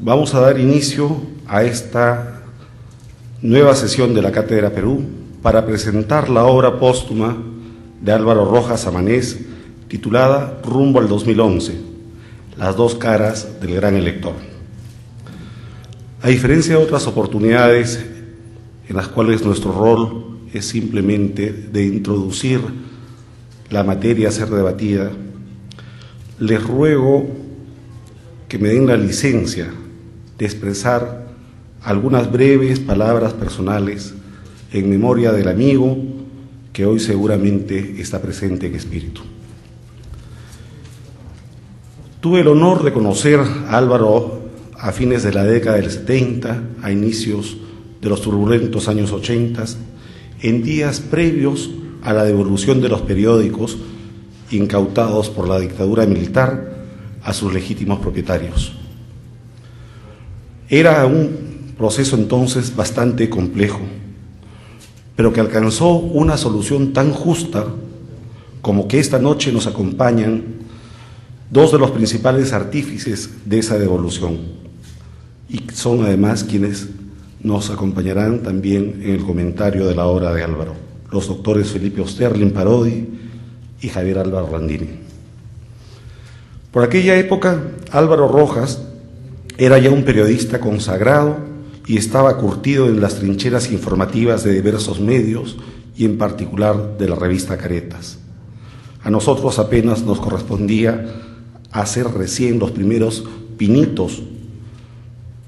Vamos a dar inicio a esta nueva sesión de la Cátedra Perú para presentar la obra póstuma de Álvaro Rojas Amanés, titulada Rumbo al 2011, las dos caras del gran elector. A diferencia de otras oportunidades en las cuales nuestro rol es simplemente de introducir la materia a ser debatida, les ruego que me den la licencia de expresar algunas breves palabras personales en memoria del amigo que hoy seguramente está presente en espíritu. Tuve el honor de conocer a Álvaro a fines de la década del 70, a inicios de los turbulentos años 80, en días previos a la devolución de los periódicos incautados por la dictadura militar a sus legítimos propietarios. Era un proceso entonces bastante complejo, pero que alcanzó una solución tan justa como que esta noche nos acompañan dos de los principales artífices de esa devolución, y son además quienes nos acompañarán también en el comentario de la obra de Álvaro, los doctores Felipe Osterlin Parodi y Javier Álvaro Randini. Por aquella época, Álvaro Rojas era ya un periodista consagrado y estaba curtido en las trincheras informativas de diversos medios y en particular de la revista Caretas. A nosotros apenas nos correspondía hacer recién los primeros pinitos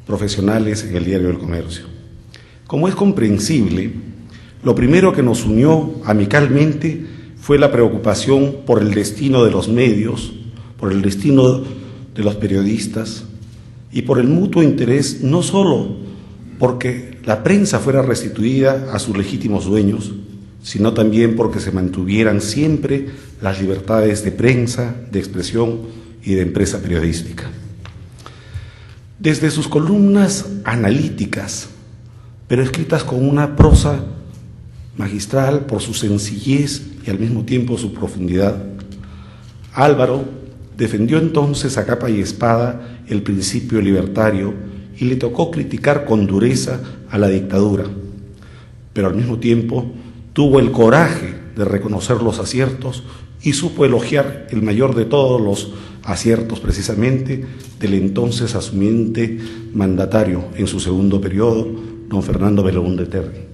profesionales en el Diario del Comercio. Como es comprensible, lo primero que nos unió amicalmente fue la preocupación por el destino de los medios, por el destino de los periodistas y por el mutuo interés, no solo porque la prensa fuera restituida a sus legítimos dueños, sino también porque se mantuvieran siempre las libertades de prensa, de expresión y de empresa periodística. Desde sus columnas analíticas, pero escritas con una prosa magistral por su sencillez y al mismo tiempo su profundidad, Álvaro defendió entonces a capa y espada el principio libertario y le tocó criticar con dureza a la dictadura, pero al mismo tiempo tuvo el coraje de reconocer los aciertos y supo elogiar el mayor de todos los aciertos precisamente del entonces asumiente mandatario en su segundo periodo, don Fernando Belaúnde Terry.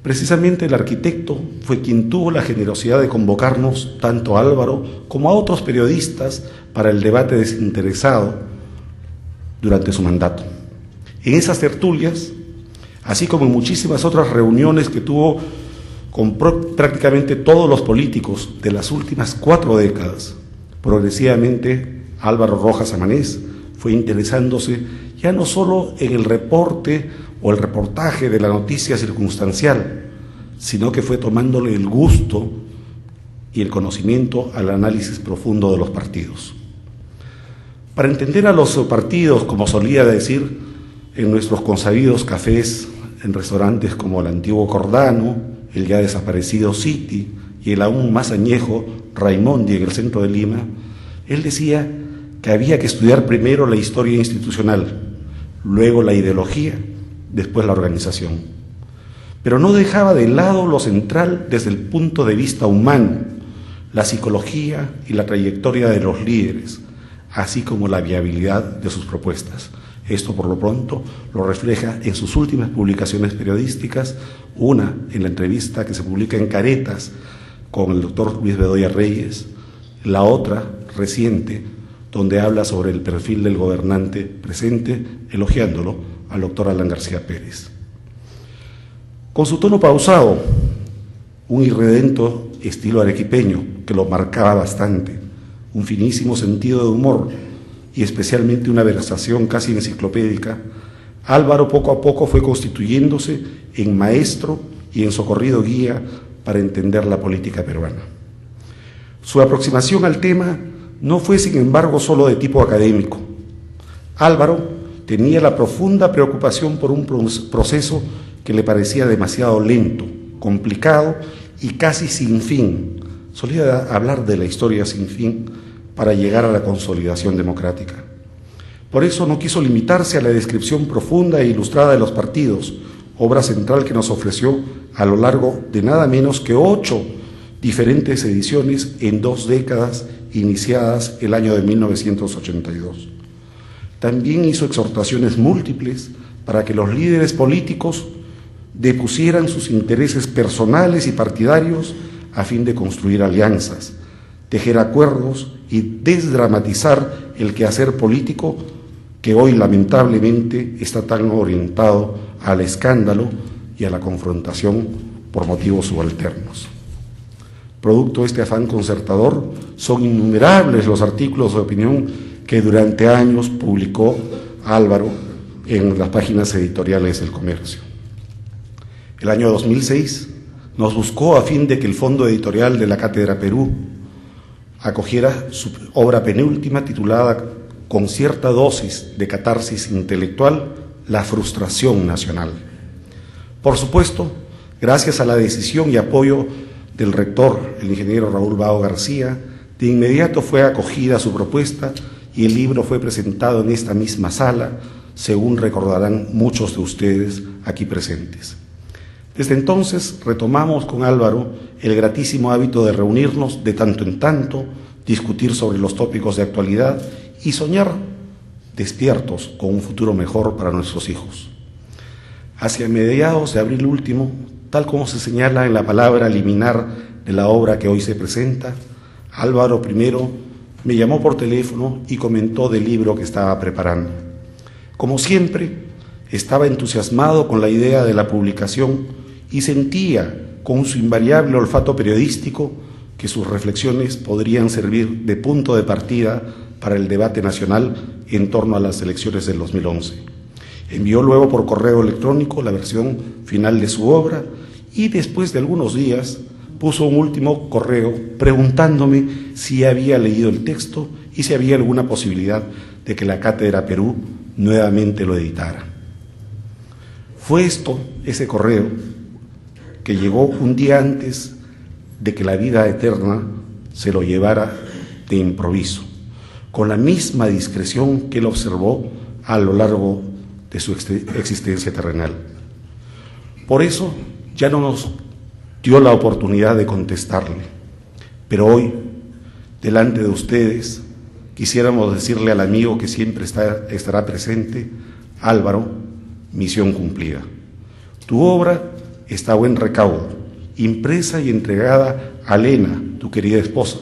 Precisamente el arquitecto fue quien tuvo la generosidad de convocarnos tanto a Álvaro como a otros periodistas para el debate desinteresado durante su mandato. En esas tertulias, así como en muchísimas otras reuniones que tuvo con prácticamente todos los políticos de las últimas 4 décadas, progresivamente Álvaro Rojas Amanés fue interesándose ya no solo en el reporte o el reportaje de la noticia circunstancial, sino que fue tomándole el gusto y el conocimiento al análisis profundo de los partidos. Para entender a los partidos, como solía decir en nuestros consabidos cafés, en restaurantes como el antiguo Cordano, el ya desaparecido City y el aún más añejo Raimondi en el centro de Lima, él decía que había que estudiar primero la historia institucional, luego la ideología, después la organización. Pero no dejaba de lado lo central desde el punto de vista humano, la psicología y la trayectoria de los líderes, así como la viabilidad de sus propuestas. Esto, por lo pronto, lo refleja en sus últimas publicaciones periodísticas, una en la entrevista que se publica en Caretas con el doctor Luis Bedoya Reyes, la otra reciente, donde habla sobre el perfil del gobernante presente, elogiándolo al doctor Alan García Pérez. Con su tono pausado, un irredento estilo arequipeño que lo marcaba bastante, un finísimo sentido de humor y especialmente una versación casi enciclopédica, Álvaro poco a poco fue constituyéndose en maestro y en socorrido guía para entender la política peruana. Su aproximación al tema no fue, sin embargo, solo de tipo académico. Álvaro tenía la profunda preocupación por un proceso que le parecía demasiado lento, complicado y casi sin fin. Solía hablar de la historia sin fin para llegar a la consolidación democrática. Por eso no quiso limitarse a la descripción profunda e ilustrada de los partidos, obra central que nos ofreció a lo largo de nada menos que 8 diferentes ediciones en 2 décadas iniciadas el año de 1982. También hizo exhortaciones múltiples para que los líderes políticos depusieran sus intereses personales y partidarios a fin de construir alianzas, tejer acuerdos y desdramatizar el quehacer político que hoy lamentablemente está tan orientado al escándalo y a la confrontación por motivos subalternos. Producto de este afán concertador, son innumerables los artículos de opinión que durante años publicó Álvaro en las páginas editoriales del Comercio. El año 2006 nos buscó a fin de que el Fondo Editorial de la Cátedra Perú acogiera su obra penúltima titulada, con cierta dosis de catarsis intelectual, La frustración nacional. Por supuesto, gracias a la decisión y apoyo del rector, el ingeniero Raúl Bao García, de inmediato fue acogida su propuesta y el libro fue presentado en esta misma sala, según recordarán muchos de ustedes aquí presentes. Desde entonces retomamos con Álvaro el gratísimo hábito de reunirnos de tanto en tanto, discutir sobre los tópicos de actualidad y soñar despiertos con un futuro mejor para nuestros hijos. Hacia mediados de abril último, tal como se señala en la palabra liminar de la obra que hoy se presenta, Álvaro primero me llamó por teléfono y comentó del libro que estaba preparando. Como siempre, estaba entusiasmado con la idea de la publicación y sentía, con su invariable olfato periodístico, que sus reflexiones podrían servir de punto de partida para el debate nacional en torno a las elecciones del 2011. Envió luego por correo electrónico la versión final de su obra y después de algunos días puso un último correo preguntándome si había leído el texto y si había alguna posibilidad de que la Cátedra Perú nuevamente lo editara. Fue ese correo, que llegó un día antes de que la vida eterna se lo llevara de improviso, con la misma discreción que él observó a lo largo de su existencia terrenal. Por eso ya no nos dio la oportunidad de contestarle, pero hoy, delante de ustedes, quisiéramos decirle al amigo que siempre estará presente: Álvaro, misión cumplida. Tu obra está a buen recaudo, impresa y entregada a Elena, tu querida esposa,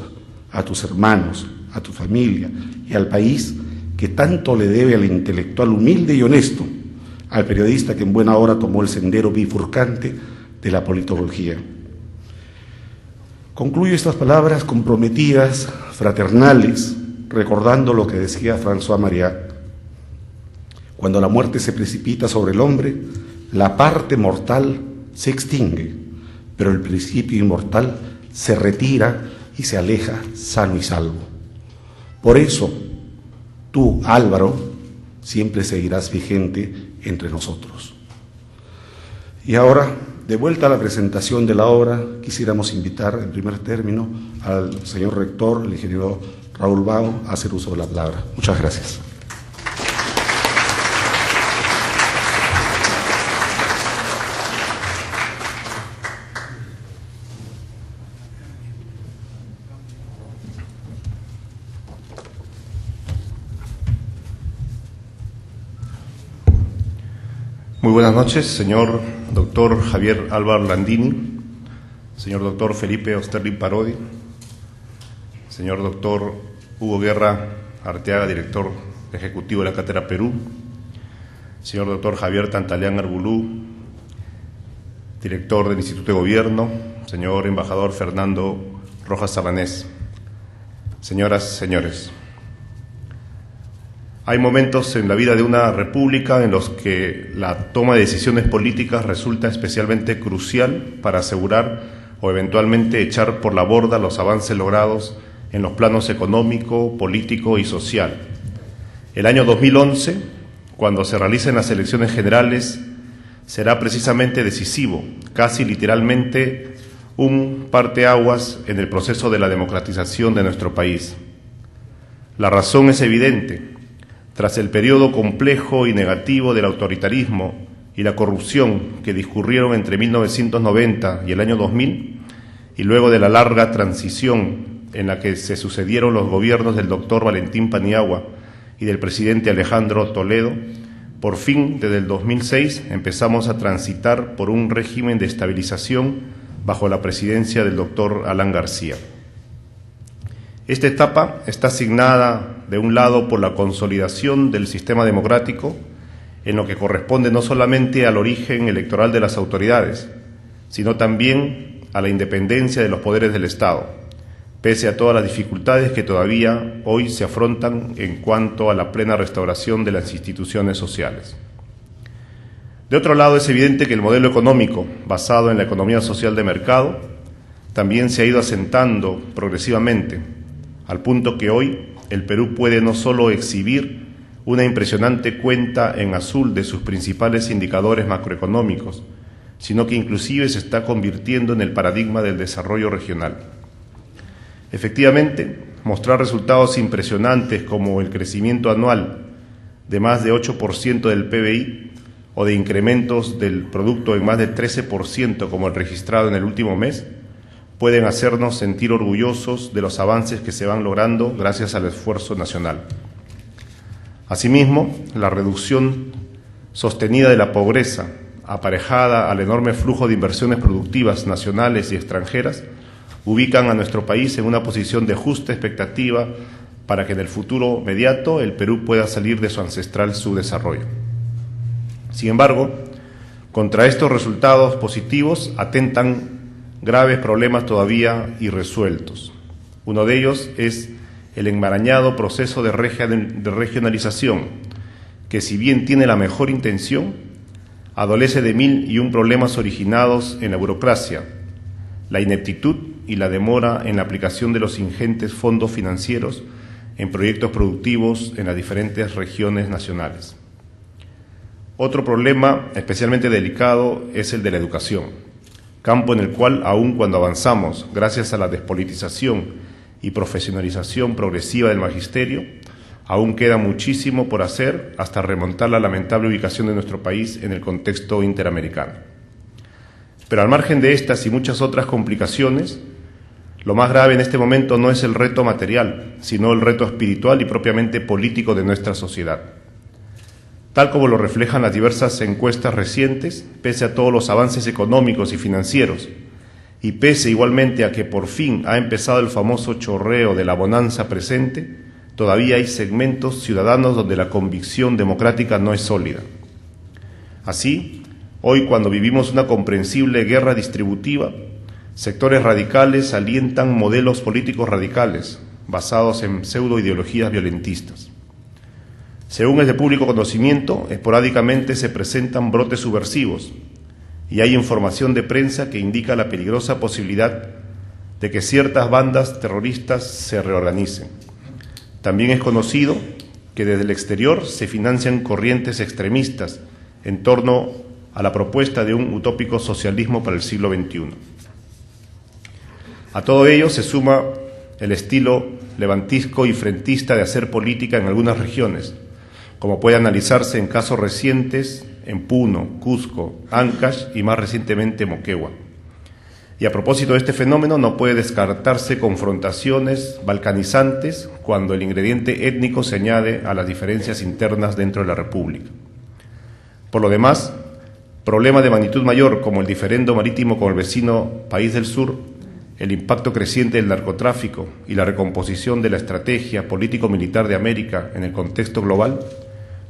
a tus hermanos, a tu familia y al país que tanto le debe al intelectual humilde y honesto, al periodista que en buena hora tomó el sendero bifurcante de la politología. Concluyo estas palabras comprometidas, fraternales, recordando lo que decía François Mauriac: cuando la muerte se precipita sobre el hombre, la parte mortal se extingue, pero el principio inmortal se retira y se aleja sano y salvo. Por eso, tú, Álvaro, siempre seguirás vigente entre nosotros. Y ahora, de vuelta a la presentación de la obra, quisiéramos invitar en primer término al señor rector, el ingeniero Raúl Bao, a hacer uso de la palabra. Muchas gracias. Muy buenas noches, señor doctor Javier Álvaro Landini, señor doctor Felipe Osterlin Parodi, señor doctor Hugo Guerra Arteaga, director ejecutivo de la Cátedra Perú, señor doctor Javier Tantaleán Arbulú, director del Instituto de Gobierno, señor embajador Fernando Rojas Sabanés, señoras, señores. Hay momentos en la vida de una república en los que la toma de decisiones políticas resulta especialmente crucial para asegurar o eventualmente echar por la borda los avances logrados en los planos económico, político y social. El año 2011, cuando se realicen las elecciones generales, será precisamente decisivo, casi literalmente un parteaguas en el proceso de la democratización de nuestro país. La razón es evidente. Tras el periodo complejo y negativo del autoritarismo y la corrupción que discurrieron entre 1990 y el año 2000, y luego de la larga transición en la que se sucedieron los gobiernos del doctor Valentín Paniagua y del presidente Alejandro Toledo, por fin, desde el 2006, empezamos a transitar por un régimen de estabilización bajo la presidencia del doctor Alan García. Esta etapa está asignada, de un lado, por la consolidación del sistema democrático, en lo que corresponde no solamente al origen electoral de las autoridades, sino también a la independencia de los poderes del Estado, pese a todas las dificultades que todavía hoy se afrontan en cuanto a la plena restauración de las instituciones sociales. De otro lado, es evidente que el modelo económico, basado en la economía social de mercado, también se ha ido asentando progresivamente, al punto que hoy el Perú puede no solo exhibir una impresionante cuenta en azul de sus principales indicadores macroeconómicos, sino que inclusive se está convirtiendo en el paradigma del desarrollo regional. Efectivamente, mostrar resultados impresionantes como el crecimiento anual de más de 8% del PBI o de incrementos del producto en más de 13% como el registrado en el último mes, pueden hacernos sentir orgullosos de los avances que se van logrando gracias al esfuerzo nacional. Asimismo, la reducción sostenida de la pobreza, aparejada al enorme flujo de inversiones productivas nacionales y extranjeras, ubican a nuestro país en una posición de justa expectativa para que en el futuro inmediato el Perú pueda salir de su ancestral subdesarrollo. Sin embargo, contra estos resultados positivos atentan graves problemas todavía irresueltos. Uno de ellos es el enmarañado proceso de regionalización, que si bien tiene la mejor intención, adolece de 1001 problemas originados en la burocracia, la ineptitud y la demora en la aplicación de los ingentes fondos financieros en proyectos productivos en las diferentes regiones nacionales. Otro problema especialmente delicado es el de la educación, campo en el cual, aun cuando avanzamos gracias a la despolitización y profesionalización progresiva del magisterio, aún queda muchísimo por hacer hasta remontar la lamentable ubicación de nuestro país en el contexto interamericano. Pero al margen de estas y muchas otras complicaciones, lo más grave en este momento no es el reto material, sino el reto espiritual y propiamente político de nuestra sociedad. Tal como lo reflejan las diversas encuestas recientes, pese a todos los avances económicos y financieros, y pese igualmente a que por fin ha empezado el famoso chorreo de la bonanza presente, todavía hay segmentos ciudadanos donde la convicción democrática no es sólida. Así, hoy cuando vivimos una comprensible guerra distributiva, sectores radicales alientan modelos políticos radicales, basados en pseudoideologías violentistas. Según es de público conocimiento, esporádicamente se presentan brotes subversivos y hay información de prensa que indica la peligrosa posibilidad de que ciertas bandas terroristas se reorganicen. También es conocido que desde el exterior se financian corrientes extremistas en torno a la propuesta de un utópico socialismo para el siglo XXI. A todo ello se suma el estilo levantisco y frentista de hacer política en algunas regiones, como puede analizarse en casos recientes en Puno, Cusco, Ancash y más recientemente Moquegua. Y a propósito de este fenómeno, no puede descartarse confrontaciones balcanizantes cuando el ingrediente étnico se añade a las diferencias internas dentro de la República. Por lo demás, problemas de magnitud mayor como el diferendo marítimo con el vecino país del sur, el impacto creciente del narcotráfico y la recomposición de la estrategia político-militar de América en el contexto global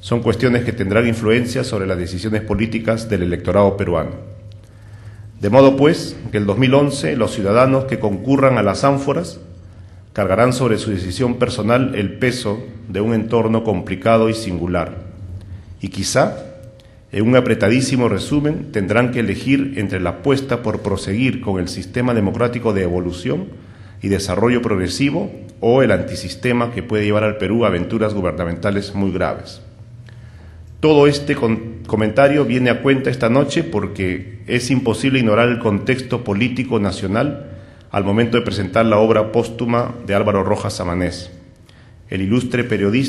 son cuestiones que tendrán influencia sobre las decisiones políticas del electorado peruano. De modo, pues, que el 2011 los ciudadanos que concurran a las ánforas cargarán sobre su decisión personal el peso de un entorno complicado y singular. Y quizá, en un apretadísimo resumen, tendrán que elegir entre la apuesta por proseguir con el sistema democrático de evolución y desarrollo progresivo o el antisistema que puede llevar al Perú a aventuras gubernamentales muy graves. Todo este comentario viene a cuenta esta noche porque es imposible ignorar el contexto político nacional al momento de presentar la obra póstuma de Álvaro Rojas Amanés, el ilustre periodista